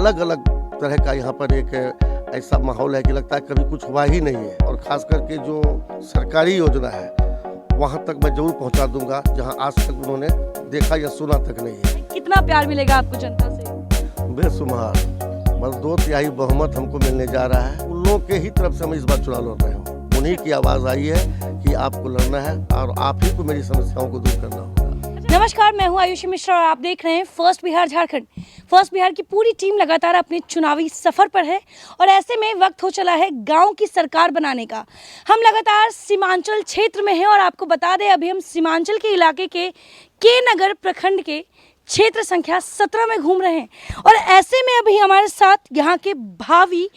अलग अलग तरह का यहाँ पर एक ऐसा माहौल है कि लगता है कभी कुछ हुआ ही नहीं है। और ख़ास करके जो सरकारी योजना है वहाँ तक मैं जरूर पहुँचा दूंगा जहाँ आज तक उन्होंने देखा या सुना तक नहीं है। कितना प्यार मिलेगा आपको जनता से? बेशुमार, बस 2/3 बहुमत हमको मिलने जा रहा है। उन लोगों के ही तरफ से हम इस बार चुनाव लड़ रहे हूँ। उन्हीं की आवाज़ आई है कि आपको लड़ना है और आप ही को मेरी समस्याओं को दूर करना होगा। नमस्कार, मैं हूं आयुषी मिश्रा और आप देख रहे हैं फर्स्ट बिहार झारखंड। फर्स्ट बिहार की पूरी टीम लगातार अपने चुनावी सफर पर है और ऐसे में वक्त हो चला है गांव की सरकार बनाने का। हम लगातार सीमांचल क्षेत्र में हैं और आपको बता दें अभी हम सीमांचल के इलाके के नगर प्रखंड के क्षेत्र संख्या 17 में घूम रहे हैं और ऐसे में अभी हमारे साथ यहाँ के भावी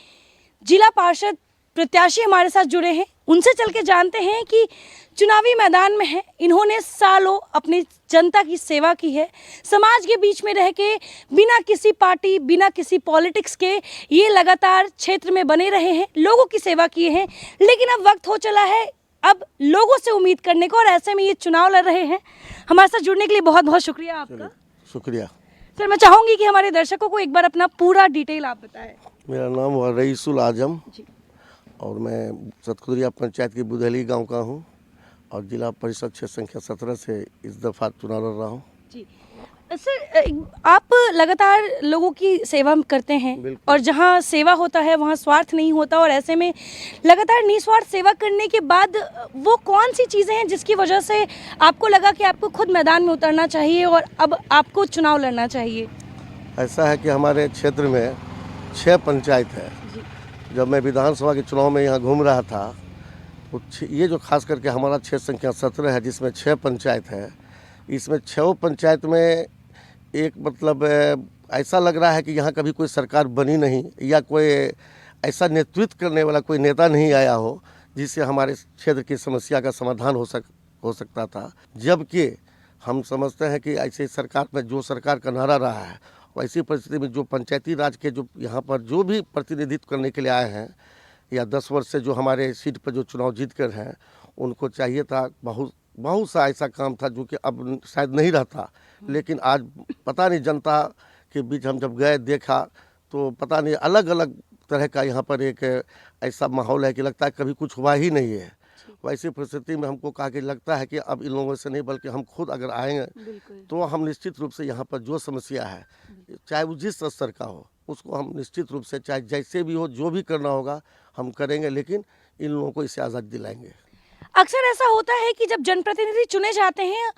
जिला पार्षद प्रत्याशी हमारे साथ जुड़े हैं। उनसे चल के जानते हैं कि चुनावी मैदान में है, इन्होंने सालों अपनी जनता की सेवा की है, समाज के बीच में रह के बिना किसी पार्टी बिना किसी पॉलिटिक्स के ये लगातार क्षेत्र में बने रहे हैं, लोगों की सेवा किए हैं। लेकिन अब वक्त हो चला है अब लोगों से उम्मीद करने को और ऐसे में ये चुनाव लड़ रहे हैं। हमारे साथ जुड़ने के लिए बहुत बहुत शुक्रिया आपका। शुक्रिया सर, मैं चाहूँगी कि हमारे दर्शकों को एक बार अपना पूरा डिटेल आप बताएं। मेरा नाम हुआ रईसुल आजम जी। और मैं सतखुदरिया पंचायत के बुधेली गांव का हूं और जिला परिषद क्षेत्र संख्या 17 से इस दफ़ा चुनाव लड़ रहा हूं। जी सर, आप लगातार लोगों की सेवा करते हैं और जहां सेवा होता है वहां स्वार्थ नहीं होता और ऐसे में लगातार निस्वार्थ सेवा करने के बाद वो कौन सी चीज़ें हैं जिसकी वजह से आपको लगा कि आपको खुद मैदान में उतरना चाहिए और अब आपको चुनाव लड़ना चाहिए? ऐसा है कि हमारे क्षेत्र में 6 पंचायत है। जब मैं विधानसभा के चुनाव में यहाँ घूम रहा था तो ये जो खास करके हमारा क्षेत्र संख्या 17 है जिसमें 6 पंचायत है, इसमें 6 पंचायत में एक मतलब ऐसा लग रहा है कि यहाँ कभी कोई सरकार बनी नहीं या कोई ऐसा नेतृत्व करने वाला कोई नेता नहीं आया हो जिससे हमारे क्षेत्र की समस्या का समाधान हो सकता था। जबकि हम समझते हैं कि ऐसे सरकार में जो सरकार का नारा रहा है वैसी परिस्थिति में जो पंचायती राज के जो यहाँ पर जो भी प्रतिनिधित्व करने के लिए आए हैं या 10 वर्ष से जो हमारे सीट पर जो चुनाव जीत कर हैं उनको चाहिए था बहुत सा ऐसा काम था जो कि अब शायद नहीं रहता। लेकिन आज पता नहीं जनता के बीच हम जब गए देखा तो पता नहीं अलग अलग तरह का यहाँ पर एक ऐसा माहौल है कि लगता है कभी कुछ हुआ ही नहीं है। वैसी परिस्थिति में हमको कहा कि लगता है कि अब इन लोगों से नहीं बल्कि हम खुद अगर आएंगे तो हम निश्चित रूप से यहाँ पर जो समस्या है चाहे वो जिस स्तर का हो उसको हम निश्चित रूप से चाहे जैसे भी हो जो भी करना होगा हम करेंगे, लेकिन इन लोगों को इससे आज़ादी दिलाएंगे। अक्सर ऐसा होता है कि जब जनप्रतिनिधि चुने जाते हैं,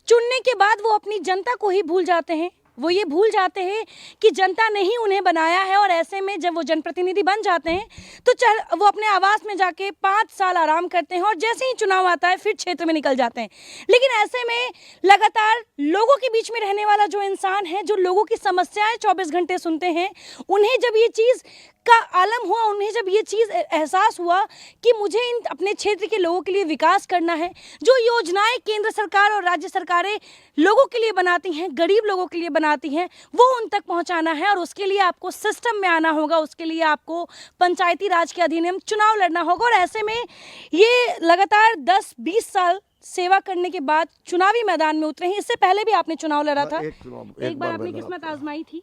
चुनने के बाद वो अपनी जनता को ही भूल जाते हैं। वो ये भूल जाते हैं कि जनता ने ही उन्हें बनाया है और ऐसे में जब वो जनप्रतिनिधि बन जाते हैं तो वो अपने आवास में जाके 5 साल आराम करते हैं और जैसे ही चुनाव आता है फिर क्षेत्र में निकल जाते हैं। लेकिन ऐसे में लगातार लोगों के बीच में रहने वाला जो इंसान है, जो लोगों की समस्याएं 24 घंटे सुनते हैं, उन्हें जब ये चीज़ का आलम हुआ, उन्हें जब ये चीज़ एहसास हुआ कि मुझे इन अपने क्षेत्र के लोगों के लिए विकास करना है, जो योजनाएं केंद्र सरकार और राज्य सरकारें लोगों के लिए बनाती हैं, गरीब लोगों के लिए बनाती हैं, वो उन तक पहुंचाना है और उसके लिए आपको सिस्टम में आना होगा, उसके लिए आपको पंचायती राज के अधिनियम चुनाव लड़ना होगा। और ऐसे में ये लगातार 10-20 साल सेवा करने के बाद चुनावी मैदान में उतरे हैं। इससे पहले भी आपने चुनाव लड़ा था, एक बार आपने किस्मत आजमाई थी।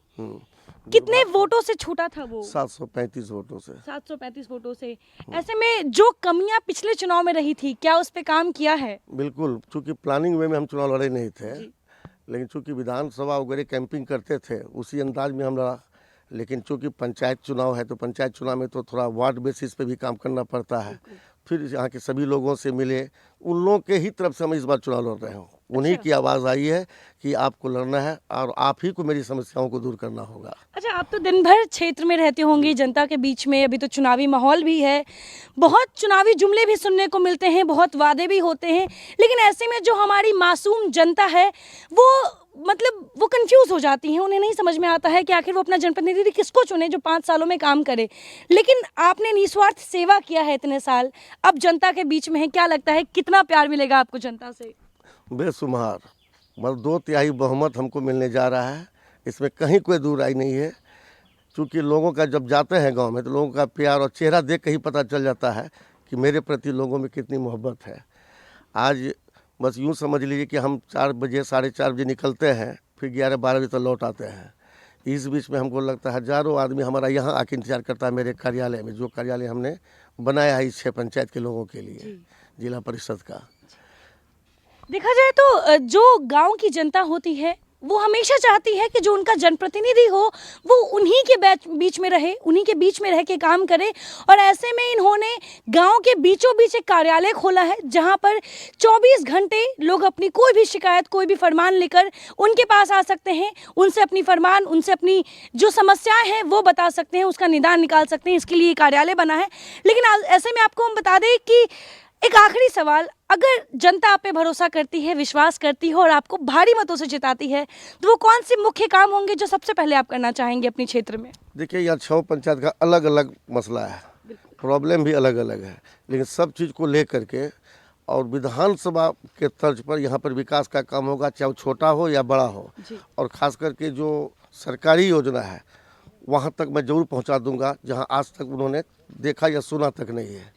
कितने वोटों से छूटा था वो? 735 वोटों से। 735 वोटों से। ऐसे में जो कमियां पिछले चुनाव में रही थी, क्या उस पे काम किया है? बिल्कुल, चूंकि प्लानिंग वे में हम चुनाव लड़े नहीं थे, लेकिन चूंकि विधानसभा वगैरह कैंपिंग करते थे उसी अंदाज में हम लड़ा। लेकिन चूंकि पंचायत चुनाव है तो पंचायत चुनाव में तो थोड़ा वार्ड बेसिस पे भी काम करना पड़ता है। फिर यहाँ के सभी लोगों से मिले, उन लोगों के ही तरफ से हम इस बार चुनाव लड़ रहे हूँ। उन्हीं की आवाज़ आई है कि आपको लड़ना है और आप ही को मेरी समस्याओं को दूर करना होगा। अच्छा, आप तो दिन भर क्षेत्र में रहते होंगे, जनता के बीच में, अभी तो चुनावी माहौल भी है, बहुत चुनावी जुमले भी सुनने को मिलते हैं, बहुत वादे भी होते हैं, लेकिन ऐसे में जो हमारी मासूम जनता है वो कंफ्यूज हो जाती हैं। उन्हें नहीं समझ में आता है कि आखिर वो अपना जनप्रतिनिधि किसको चुने जो 5 सालों में काम करे। लेकिन आपने निस्वार्थ सेवा किया है इतने साल, अब जनता के बीच में है, क्या लगता है कितना प्यार मिलेगा आपको जनता से? बेशुमार, बस 2/3 बहुमत हमको मिलने जा रहा है, इसमें कहीं कोई दूर आई नहीं है। चूँकि लोगों का जब जाते हैं गांव में तो लोगों का प्यार और चेहरा देख के ही पता चल जाता है कि मेरे प्रति लोगों में कितनी मोहब्बत है। आज बस यूँ समझ लीजिए कि हम 4 बजे 4:30 बजे निकलते हैं, फिर 11-12 बजे तक लौट आते हैं। इस बीच में हमको लगता है हजारों आदमी हमारा यहाँ आके इंतजार करता है मेरे कार्यालय में, जो कार्यालय हमने बनाया है इस 6 पंचायत के लोगों के लिए, जिला परिषद का। देखा जाए तो जो गांव की जनता होती है वो हमेशा चाहती है कि जो उनका जनप्रतिनिधि हो वो उन्हीं के बीच में रहे, उन्हीं के बीच में रह के काम करे। और ऐसे में इन्होंने गांव के बीचों बीच एक कार्यालय खोला है जहां पर 24 घंटे लोग अपनी कोई भी शिकायत, कोई भी फरमान लेकर उनके पास आ सकते हैं, उनसे अपनी फरमान, उनसे अपनी जो समस्याएं हैं वो बता सकते हैं, उसका निदान निकाल सकते हैं। इसके लिए कार्यालय बना है। लेकिन ऐसे में आपको हम बता दें कि एक आखिरी सवाल, अगर जनता आप पे भरोसा करती है, विश्वास करती है और आपको भारी मतों से जिताती है, तो वो कौन से मुख्य काम होंगे जो सबसे पहले आप करना चाहेंगे अपने क्षेत्र में? देखिए, यहाँ 6 पंचायत का अलग अलग मसला है, प्रॉब्लम भी अलग अलग है, लेकिन सब चीज़ को ले करके और विधानसभा के तर्ज पर यहाँ पर विकास का काम होगा, चाहे वो छोटा हो या बड़ा हो। और ख़ास करके जो सरकारी योजना है वहाँ तक मैं ज़रूर पहुँचा दूँगा जहाँ आज तक उन्होंने देखा या सुना तक नहीं है।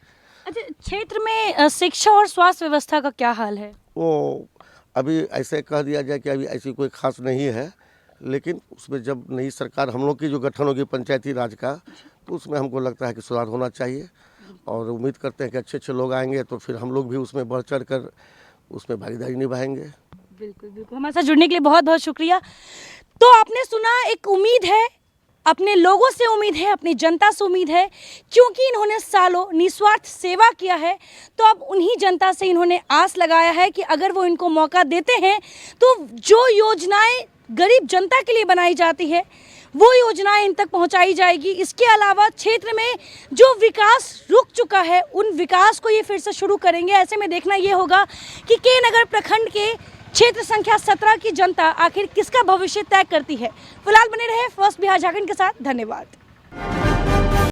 अच्छा, क्षेत्र में शिक्षा और स्वास्थ्य व्यवस्था का क्या हाल है? वो अभी ऐसे कह दिया जाए कि अभी ऐसी कोई खास नहीं है, लेकिन उसमें जब नई सरकार हम लोग की जो गठन होगी पंचायती राज का, तो उसमें हमको लगता है कि सुधार होना चाहिए और उम्मीद करते हैं कि अच्छे अच्छे लोग आएंगे तो फिर हम लोग भी उसमें बढ़ चढ़ कर उसमें भागीदारी निभाएंगे। बिल्कुल बिल्कुल, हमारे साथ जुड़ने के लिए बहुत बहुत शुक्रिया। तो आपने सुना, एक उम्मीद है, अपने लोगों से उम्मीद है, अपनी जनता से उम्मीद है, क्योंकि इन्होंने सालों निस्वार्थ सेवा किया है। तो अब उन्हीं जनता से इन्होंने आस लगाया है कि अगर वो इनको मौका देते हैं तो जो योजनाएं गरीब जनता के लिए बनाई जाती है वो योजनाएं इन तक पहुंचाई जाएगी। इसके अलावा क्षेत्र में जो विकास रुक चुका है उन विकास को ये फिर से शुरू करेंगे। ऐसे में देखना ये होगा कि के नगर प्रखंड के क्षेत्र संख्या 17 की जनता आखिर किसका भविष्य तय करती है। फिलहाल बने रहे फर्स्ट बिहार झारखंड के साथ। धन्यवाद।